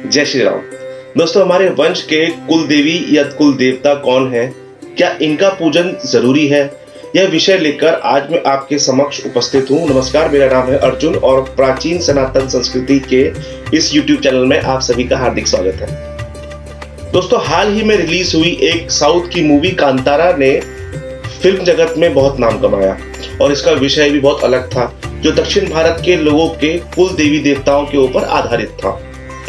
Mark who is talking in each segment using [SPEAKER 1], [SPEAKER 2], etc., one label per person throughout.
[SPEAKER 1] जय श्री राम। दोस्तों, हमारे वंश के कुल देवी या कुल देवता कौन है, क्या इनका पूजन जरूरी है, यह विषय लेकर आज मैं आपके समक्ष उपस्थित हूँ। नमस्कार, मेरा नाम है अर्जुन और प्राचीन सनातन संस्कृति के इस YouTube चैनल में आप सभी का हार्दिक स्वागत है। दोस्तों, हाल ही में रिलीज हुई एक साउथ की मूवी कांतारा ने फिल्म जगत में बहुत नाम कमाया और इसका विषय भी बहुत अलग था, जो दक्षिण भारत के लोगों के कुल देवी देवताओं के ऊपर आधारित था।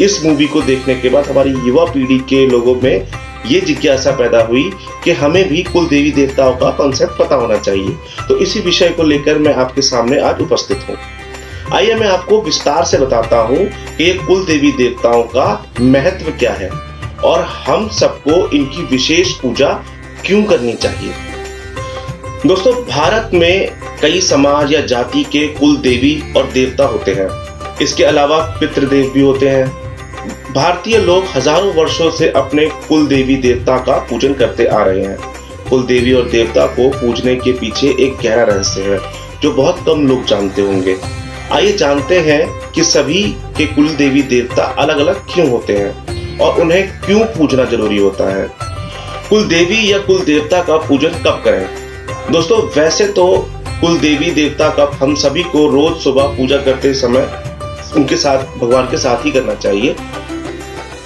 [SPEAKER 1] इस मूवी को देखने के बाद हमारी युवा पीढ़ी के लोगों में ये जिज्ञासा पैदा हुई कि हमें भी कुल देवी देवताओं का कॉन्सेप्ट पता होना चाहिए। तो इसी विषय को लेकर मैं आपके सामने आज उपस्थित हूँ। आइए मैं आपको विस्तार से बताता हूँ कि ये कुल देवी देवताओं का महत्व क्या है और हम सबको इनकी विशेष पूजा क्यों करनी चाहिए। दोस्तों, भारत में कई समाज या जाति के कुल देवी और देवता होते हैं। इसके अलावा पितृदेव भी होते हैं। भारतीय लोग हजारों वर्षों से अपने कुल देवी देवता का पूजन करते आ रहे हैं। कुल देवी और देवता को पूजने के पीछे एक गहरा रहस्य है जो बहुत कम लोग जानते होंगे। आइए जानते हैं कि सभी के कुल देवी देवता अलग अलग क्यों होते हैं और उन्हें क्यों पूजना जरूरी होता है। कुल देवी या कुल देवता का पूजन कब करें। दोस्तों, वैसे तो कुल देवी देवता का हम सभी को रोज सुबह पूजा करते समय उनके साथ, भगवान के साथ ही करना चाहिए।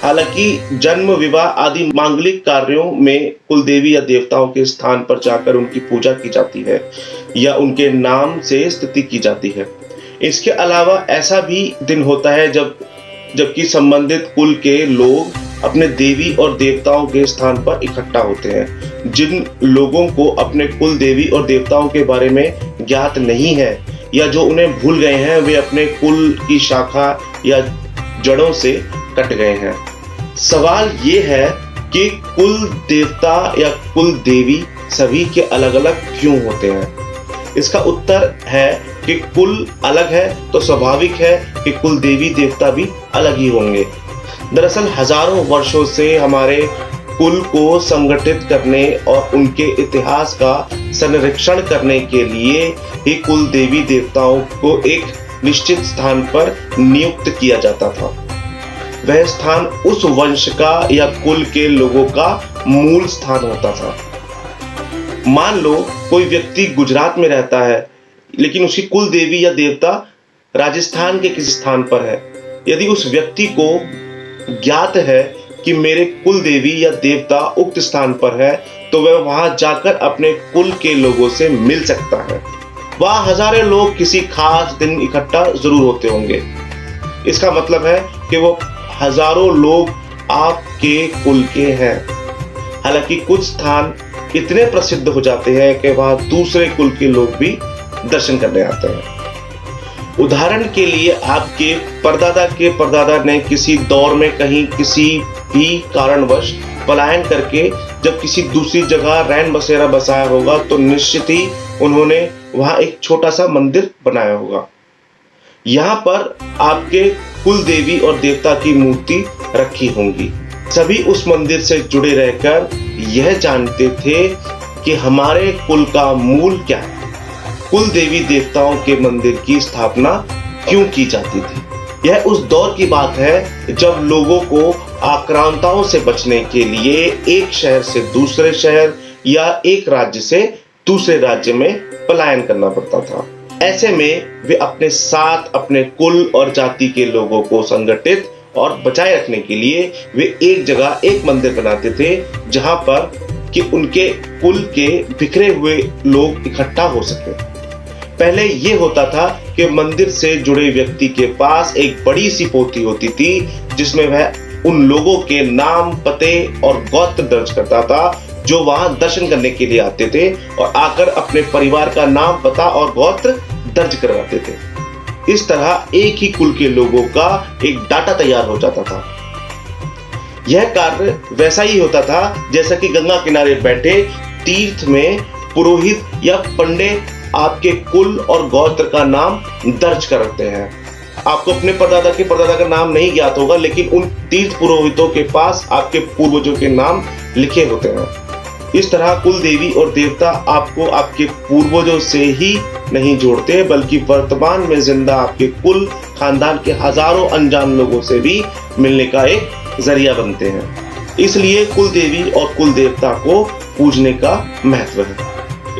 [SPEAKER 1] हालांकि जन्म, विवाह आदि मांगलिक कार्यों में कुल देवी या देवताओं के स्थान पर जाकर उनकी पूजा की जाती है या उनके नाम से स्तुति की जाती है। इसके अलावा ऐसा भी दिन होता है जबकि संबंधित कुल के लोग अपने देवी और देवताओं के स्थान पर इकट्ठा होते हैं। जिन लोगों को अपने कुल देवी और देवताओं के बारे में ज्ञात नहीं है या जो उन्हें भूल गए हैं, वे अपने कुल की शाखा या जड़ों से कट गए हैं। सवाल ये है कि कुल देवता या कुल देवी सभी के अलग अलग क्यों होते हैं। इसका उत्तर है कि कुल अलग है तो स्वाभाविक है कि कुल देवी देवता भी अलग ही होंगे। दरअसल हजारों वर्षों से हमारे कुल को संगठित करने और उनके इतिहास का संरक्षण करने के लिए ही कुल देवी देवताओं को एक निश्चित स्थान पर नियुक्त किया जाता था। वह स्थान उस वंश का या कुल के लोगों का मूल स्थान होता था। मान लो कोई व्यक्ति गुजरात में रहता है लेकिन उसकी कुल देवी या देवता राजस्थान के किसी स्थान पर है। यदि उस व्यक्ति को ज्ञात है कि मेरे कुल देवी या देवता उक्त स्थान पर है तो वह वहां जाकर अपने कुल के लोगों से मिल सकता है। वहां हजारों लोग किसी खास दिन इकट्ठा जरूर होते होंगे। इसका मतलब है कि वो हजारों लोग आपके कुल के हैं। हालांकि कुछ स्थान इतने प्रसिद्ध हो जाते हैं कि वहां दूसरे कुल के लोग भी दर्शन करने आते हैं। उदाहरण के लिए, आपके परदादा के परदादा ने किसी दौर में कहीं किसी भी कारणवश पलायन करके जब किसी दूसरी जगह रैन बसेरा बसाया होगा तो निश्चित ही उन्होंने वहां एक छोटा सा मंदिर बनाया होगा। यहाँ पर आपके कुल देवी और देवता की मूर्ति रखी होंगी। सभी उस मंदिर से जुड़े रहकर यह जानते थे कि हमारे कुल का मूल क्या है, कुल देवी देवताओं के मंदिर की स्थापना क्यों की जाती थी। यह उस दौर की बात है जब लोगों को आक्रांताओं से बचने के लिए एक शहर से दूसरे शहर या एक राज्य से दूसरे राज्य में पलायन करना पड़ता था। ऐसे में वे अपने साथ अपने कुल और जाति के लोगों को संगठित और बचाए रखने के लिए वे एक जगह एक मंदिर बनाते थे जहां पर कि उनके कुल के बिखरे हुए लोग इकट्ठा हो सके। पहले ये होता था कि मंदिर से जुड़े व्यक्ति के पास एक बड़ी सी पोथी होती थी जिसमें वह उन लोगों के नाम, पते और गोत्र दर्ज करता था जो वहां दर्शन करने के लिए आते थे और आकर अपने परिवार का नाम, पता और गोत्र दर्ज करवाते थे। इस तरह एक ही कुल के लोगों का एक डाटा तैयार हो जाता था। यह कार्य वैसा ही होता था जैसा कि गंगा किनारे बैठे तीर्थ में पुरोहित या पंडित आपके कुल और गोत्र का नाम दर्ज करते हैं। आपको अपने परदादा के परदादा का नाम नहीं ज्ञात होगा, लेकिन उन तीर्थ पुरोहितों के पास आपके पूर्वजों के नाम लिखे होते हैं। इस तरह कुल देवी और देवता आपको आपके पूर्वजों से ही नहीं जोड़ते, बल्कि वर्तमान में जिंदा आपके कुल खानदान के हजारों अनजान लोगों से भी मिलने का एक जरिया बनते हैं। इसलिए कुल देवी और कुल देवता को पूजने का महत्व है।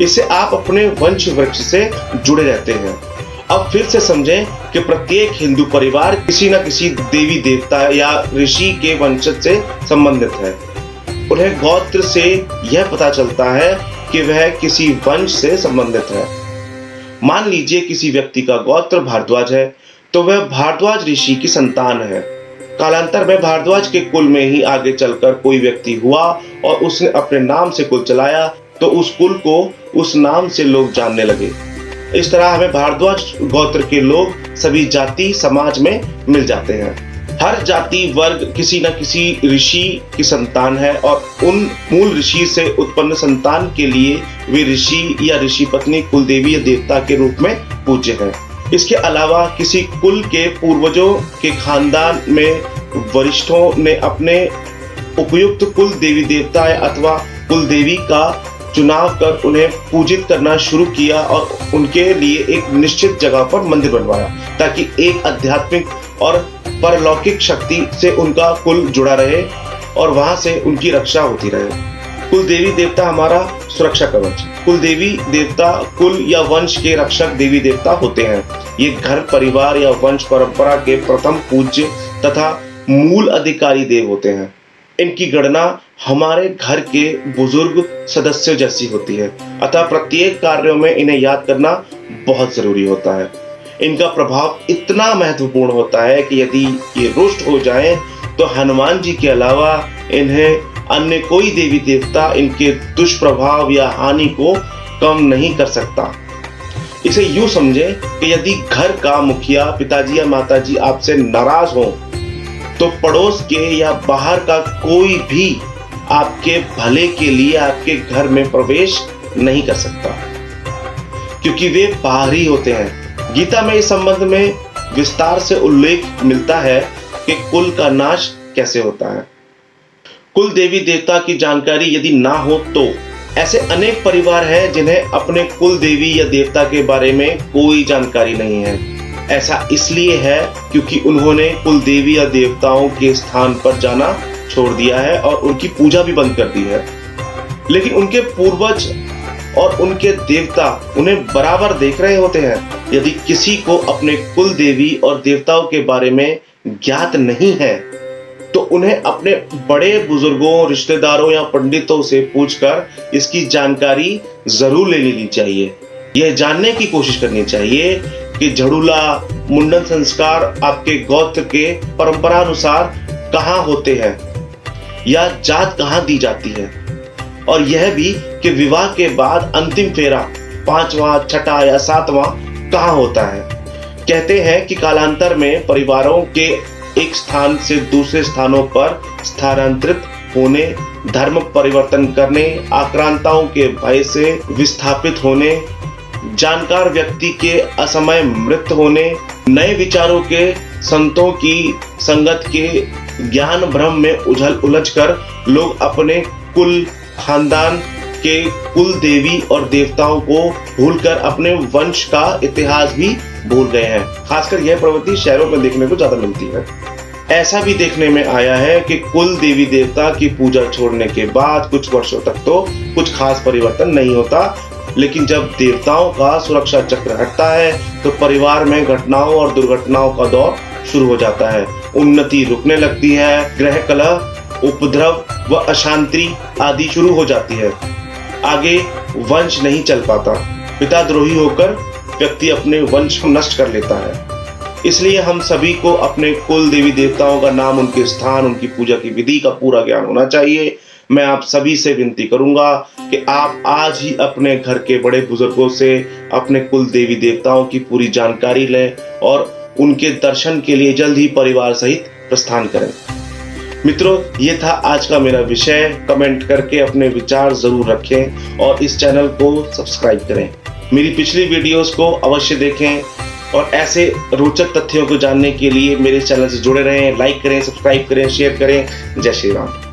[SPEAKER 1] इससे आप अपने वंश वृक्ष से जुड़े रहते हैं। अब फिर से समझें कि प्रत्येक हिंदू परिवार किसी न किसी देवी देवता या ऋषि के वंशज से संबंधित है। उन्हें गोत्र से यह पता चलता है कि वह किसी वंश से संबंधित है। मान लीजिए किसी व्यक्ति का गोत्र भारद्वाज है, तो वह भारद्वाज ऋषि की संतान है। कालांतर में भारद्वाज के कुल में ही आगे चलकर कोई व्यक्ति हुआ और उसने अपने नाम से कुल चलाया, तो उस कुल को उस नाम से लोग जानने लगे। इस तरह हमें भारद्वाज गोत्र के लोग सभी जाति समाज में मिल जाते हैं। हर जाति वर्ग किसी न किसी ऋषि की संतान है और उन मूल ऋषि से उत्पन्न संतान के लिए वे ऋषि या ऋषि पत्नी कुल देवी या देवता के रूप में पूज्य हैं। इसके अलावा किसी कुल के पूर्वजों के खानदान में वरिष्ठों ने अपने उपयुक्त कुल देवी देवता अथवा कुल देवी का चुनाव कर उन्हें पूजित करना शुरू किया और उनके लिए एक निश्चित जगह पर मंदिर बनवाया, ताकि एक आध्यात्मिक और परलौकिक शक्ति से उनका कुल जुड़ा रहे और वहां से उनकी रक्षा होती रहे। कुल देवी देवता हमारा सुरक्षा कवच। कुल देवी देवता कुल या वंश के रक्षक देवी देवता होते हैं। ये घर परिवार या वंश परंपरा के प्रथम पूज्य तथा मूल अधिकारी देव होते हैं। इनकी गणना हमारे घर के बुजुर्ग सदस्यों जैसी होती है, अतः प्रत्येक कार्यों में इन्हें याद करना बहुत जरूरी होता है। इनका प्रभाव इतना महत्वपूर्ण होता है कि यदि ये रुष्ट हो जाएं, तो हनुमान जी के अलावा इन्हें अन्य कोई देवी देवता इनके दुष्प्रभाव या हानि को कम नहीं कर सकता। इसे यूं समझें कि यदि घर का मुखिया पिताजी या माताजी आपसे नाराज हो, तो पड़ोस के या बाहर का कोई भी आपके भले के लिए आपके घर में प्रवेश नहीं कर सकता, क्योंकि वे बाहरी होते हैं। गीता में इस संबंध में विस्तार से उल्लेख मिलता है कि कुल का नाश कैसे होता है। कुल देवी देवता की जानकारी यदि ना हो, तो ऐसे अनेक परिवार हैं जिन्हें अपने कुल देवी या देवता के बारे में कोई जानकारी नहीं है। ऐसा इसलिए है क्योंकि उन्होंने कुल देवी या देवताओं के स्थान पर जाना छोड़ दिया है और उनकी पूजा भी बंद कर दी है। लेकिन उनके पूर्वज और उनके देवता उन्हें बराबर देख रहे होते हैं। यदि किसी को अपने कुल देवी और देवताओं के बारे में ज्ञात नहीं है, तो उन्हें अपने बड़े बुजुर्गों, रिश्तेदारों या पंडितों से पूछकर इसकी जानकारी जरूर ले लेनी चाहिए। यह जानने की कोशिश करनी चाहिए कि झड़ूला मुंडन संस्कार आपके गोत्र के परंपरा अनुसार कहाँ होते हैं या जात कहाँ दी जाती है, और यह भी कि विवाह के बाद अंतिम फेरा 5वां, 6ठा या 7वां कहाँ होता है। कहते हैं कि कालांतर में परिवारों के एक स्थान से दूसरे स्थानों पर स्थानांतरित होने, धर्म परिवर्तन करने, आक्रांताओं के भय से विस्थापित होने, जानकार व्यक्ति के असमय मृत्यु होने, नए विचारों के संतों की संगत के ज्ञान भ्रम में उलझकर लोग अपने कुल खानदान के कुल देवी और देवताओं को भूलकर अपने वंश का इतिहास भी भूल गए हैं। खासकर यह प्रवृत्ति शहरों में देखने को ज्यादा मिलती है। ऐसा भी देखने में आया है कि कुल देवी देवता की पूजा छोड़ने के बाद कुछ वर्षों तक तो कुछ खास परिवर्तन नहीं होता, लेकिन जब देवताओं का सुरक्षा चक्र हटता है तो परिवार में घटनाओं और दुर्घटनाओं का दौर शुरू हो जाता है। उन्नति रुकने लगती है, ग्रह कलह, उपद्रव व अशांति आदि शुरू हो जाती है। आगे वंश नहीं चल पाता। पिता द्रोही होकर व्यक्ति अपने वंश को नष्ट कर लेता है। इसलिए हम सभी को अपने कुल देवी देवताओं का नाम, उनके स्थान, उनकी पूजा की विधि का पूरा ज्ञान होना चाहिए। मैं आप सभी से विनती करूंगा कि आप आज ही अपने घर के बड़े बुजुर्गों से अपने कुल देवी देवताओं की पूरी जानकारी लें और उनके दर्शन के लिए जल्द ही परिवार सहित प्रस्थान करें। मित्रों, ये था आज का मेरा विषय। कमेंट करके अपने विचार जरूर रखें और इस चैनल को सब्सक्राइब करें। मेरी पिछली वीडियोस को अवश्य देखें और ऐसे रोचक तथ्यों को जानने के लिए मेरे चैनल से जुड़े रहें। लाइक करें, सब्सक्राइब करें, शेयर करें। जय श्री राम।